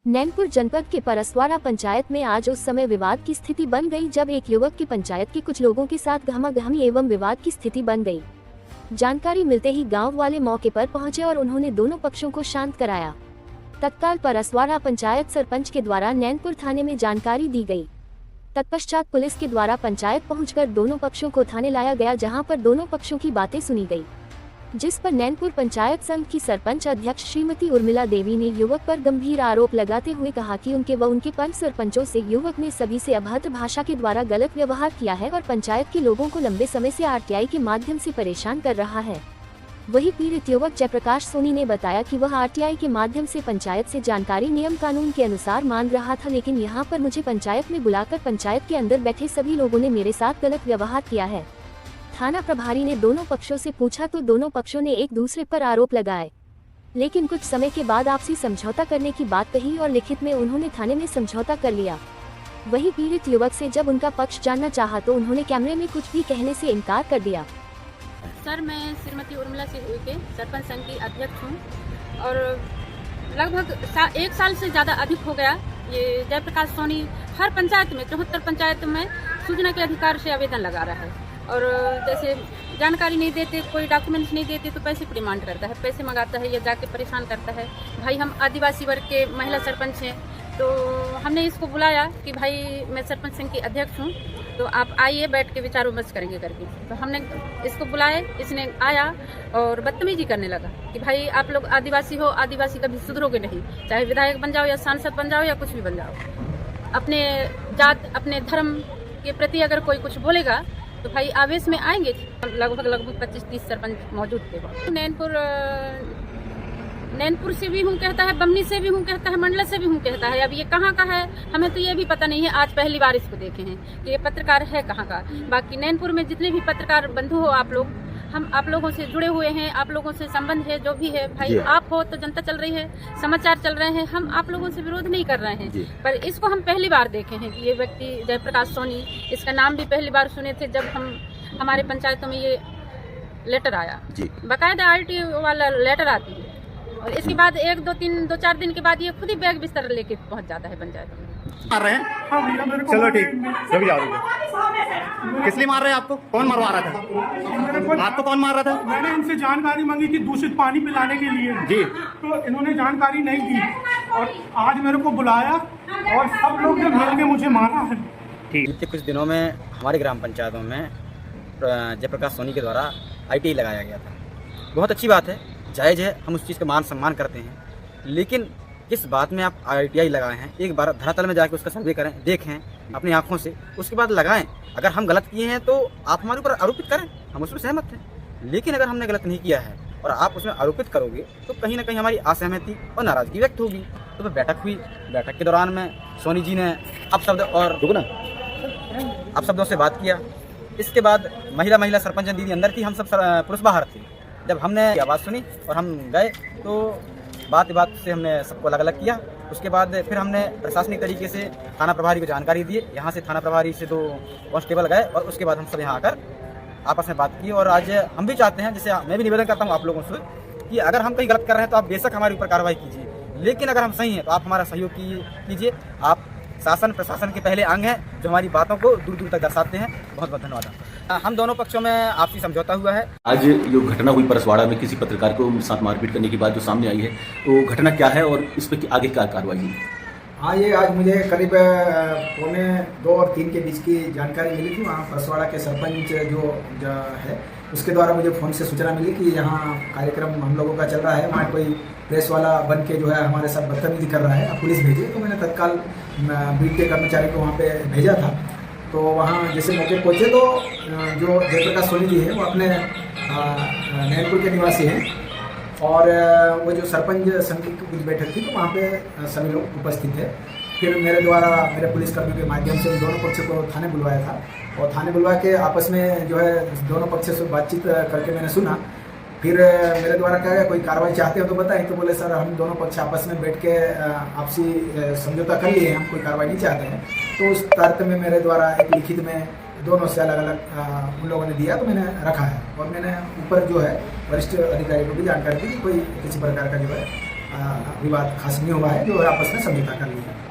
नैनपुर जनपद के परसवाड़ा पंचायत में आज उस समय विवाद की स्थिति बन गई जब एक युवक की पंचायत के कुछ लोगों के साथ गहमागहमी एवं विवाद की स्थिति बन गई। जानकारी मिलते ही गांव वाले मौके पर पहुंचे और उन्होंने दोनों पक्षों को शांत कराया। तत्काल परसवाड़ा पंचायत सरपंच के द्वारा नैनपुर थाने में जानकारी दी गई। तत्पश्चात पुलिस के द्वारा पंचायत पहुंचकर दोनों पक्षों को थाने लाया गया, जहां पर दोनों पक्षों की बातें सुनी गई, जिस पर नैनपुर पंचायत संघ की सरपंच अध्यक्ष श्रीमती उर्मिला देवी ने युवक पर गंभीर आरोप लगाते हुए कहा कि उनके व उनके पंच सरपंचों से युवक ने सभी से अभद्र भाषा के द्वारा गलत व्यवहार किया है और पंचायत के लोगों को लंबे समय से आरटीआई के माध्यम से परेशान कर रहा है। वही पीड़ित युवक जयप्रकाश सोनी ने बताया कि वह आरटीआई के माध्यम से पंचायत से जानकारी नियम कानून के अनुसार मांग रहा था, लेकिन यहाँ पर मुझे पंचायत में बुलाकर पंचायत के अंदर बैठे सभी लोगों ने मेरे साथ गलत व्यवहार किया है। थाना प्रभारी ने दोनों पक्षों से पूछा तो दोनों पक्षों ने एक दूसरे पर आरोप लगाए, लेकिन कुछ समय के बाद आपसी समझौता करने की बात कही और लिखित में उन्होंने थाने में समझौता कर लिया। वही पीड़ित युवक से जब उनका पक्ष जानना चाहा तो उन्होंने कैमरे में कुछ भी कहने से इनकार कर दिया। सर, मैं श्रीमती उर्मिला सिंह के सरपंच संघ की अध्यक्ष हूँ और लगभग 1 साल से ज़्यादा अधिक हो गया ये जयप्रकाश सोनी हर पंचायत में 74 पंचायत में सूचना के अधिकार से आवेदन लगा रहा है और जैसे जानकारी नहीं देते, कोई डॉक्यूमेंट्स नहीं देते तो पैसे की डिमांड करता है, पैसे मंगाता है या जाके परेशान करता है। भाई हम आदिवासी वर्ग के महिला सरपंच हैं, तो हमने इसको बुलाया कि भाई मैं सरपंच संघ की अध्यक्ष हूँ, तो आप आइए बैठ के विचार विमर्श करेंगे करके। तो हमने इसको बुलाए, इसने आया और बदतमीजी करने लगा कि भाई आप लोग आदिवासी हो, आदिवासी कभी सुधरोगे नहीं, चाहे विधायक बन जाओ या सांसद बन जाओ या कुछ भी बन जाओ। अपने जात अपने धर्म के प्रति अगर कोई कुछ बोलेगा तो भाई आवेश में आएंगे। लगभग 25-30 सरपंच मौजूद थे। नैनपुर से भी हूँ कहता है, बमनी से भी हूँ कहता है, मंडला से भी हूँ कहता है। अब ये कहाँ का है हमें तो ये भी पता नहीं है, आज पहली बार इसको देखे हैं कि ये पत्रकार है कहाँ का। बाकी नैनपुर में जितने भी पत्रकार बंधु हो आप लोग, हम आप लोगों से जुड़े हुए हैं, आप लोगों से संबंध है जो भी है। भाई आप हो तो जनता चल रही है, समाचार चल रहे हैं, हम आप लोगों से विरोध नहीं कर रहे हैं, पर इसको हम पहली बार देखे हैं कि ये व्यक्ति जयप्रकाश सोनी, इसका नाम भी पहली बार सुने थे जब हमारे पंचायतों में ये लेटर आया, बाकायदा आरटीआई वाला लेटर आती है और इसके बाद 1-2-3-2-4 दिन के बाद ये खुद ही बैग बिस्तर लेके पहुंच जाता है पंचायत में। मार रहे हैं? हाँ भैया, मेरे को चलो ठीक, सभी जाओ। किस लिए मार रहे हैं आपको? कौन मरवा रहा था आपको? कौन मार रहा था? मैंने इनसे जानकारी मांगी थी दूषित पानी पिलाने के लिए जी, तो इन्होंने जानकारी नहीं दी और आज मेरे को बुलाया और सब लोग ने मिल के मुझे मारा है। ठीक। बीते कुछ दिनों में हमारी ग्राम पंचायतों में जयप्रकाश सोनी के द्वारा आईटीआई लगाया गया था। बहुत अच्छी बात है, जायज़ है, हम उस चीज़ का मान सम्मान करते हैं, लेकिन जिस बात में आप आईटीआई लगाए हैं एक बार धरातल में जाकर उसका सर्वे करें, देखें अपनी आंखों से, उसके बाद लगाएं। अगर हम गलत किए हैं तो आप हमारे ऊपर आरोपित करें, हम उसमें सहमत हैं, लेकिन अगर हमने गलत नहीं किया है और आप उसमें आरोपित करोगे तो कहीं ना कहीं हमारी असहमति और नाराज़गी व्यक्त होगी। तो बैठक हुई, बैठक के दौरान में सोनी जी ने अपशब्दों से बात किया। इसके बाद महिला सरपंच दीदी अंदर थी, हम सब पुरुष बाहर थे। जब हमने आवाज़ सुनी और हम गए तो बात से हमने सबको अलग अलग किया। उसके बाद फिर हमने प्रशासनिक तरीके से थाना प्रभारी को जानकारी दी। यहाँ से थाना प्रभारी से 2 कांस्टेबल गए और उसके बाद हम सब यहाँ आकर आपस में बात की। और आज हम भी चाहते हैं, जैसे मैं भी निवेदन करता हूँ आप लोगों से, कि अगर हम कहीं गलत कर रहे हैं तो आप बेशक हमारे ऊपर कार्रवाई कीजिए, लेकिन अगर हम सही हैं तो आप हमारा सहयोग कीजिए। आप शासन प्रशासन के पहले अंग हैं जो हमारी बातों को दूर दूर तक दर्शाते हैं। बहुत बहुत धन्यवाद। हम दोनों पक्षों में आपसी समझौता हुआ है। आज जो घटना हुई परसवाड़ा में किसी पत्रकार को साथ मारपीट करने की बात जो सामने आई है, तो घटना क्या है और इस पर आगे क्या कार्रवाई हुई? हाँ, ये आज मुझे करीब 2 और 3 के बीच की जानकारी मिली थी। वहाँ परसवाड़ा के सरपंच जो है उसके द्वारा मुझे फ़ोन से सूचना मिली कि यहाँ कार्यक्रम हम लोगों का चल रहा है, वहाँ कोई प्रेस वाला बन के जो है हमारे साथ बदतमीजी कर रहा है, पुलिस भेजी। तो मैंने तत्काल बीट के कर्मचारी को वहाँ पे भेजा था। तो वहाँ जैसे मौके पहुँचे तो जो जयप्रकाश सोनी जी है वो अपने नैनपुर के निवासी हैं और वो जो सरपंच संघ की कुछ बैठक थी तो वहाँ पे सभी लोग उपस्थित थे। फिर मेरे द्वारा मेरे पुलिसकर्मियों के माध्यम से दोनों पक्ष को थाने बुलवाया था और थाने बुलवा के आपस में जो है दोनों पक्ष से बातचीत करके मैंने सुना। फिर मेरे द्वारा कहा गया कोई कार्रवाई चाहते हो तो बताएं, तो बोले सर हम दोनों पक्ष आपस में बैठ के आपसी समझौता कर लिए, हम कोई कार्रवाई नहीं चाहते हैं। तो उस तर्क में मेरे द्वारा एक लिखित में दोनों से अलग अलग उन लोगों ने दिया, तो मैंने रखा है और मैंने ऊपर जो है वरिष्ठ अधिकारी को भी जानकारी दी कि कोई किसी प्रकार का जो है विवाद खास नहीं हुआ है, जो आपस में समझौता कर लिया।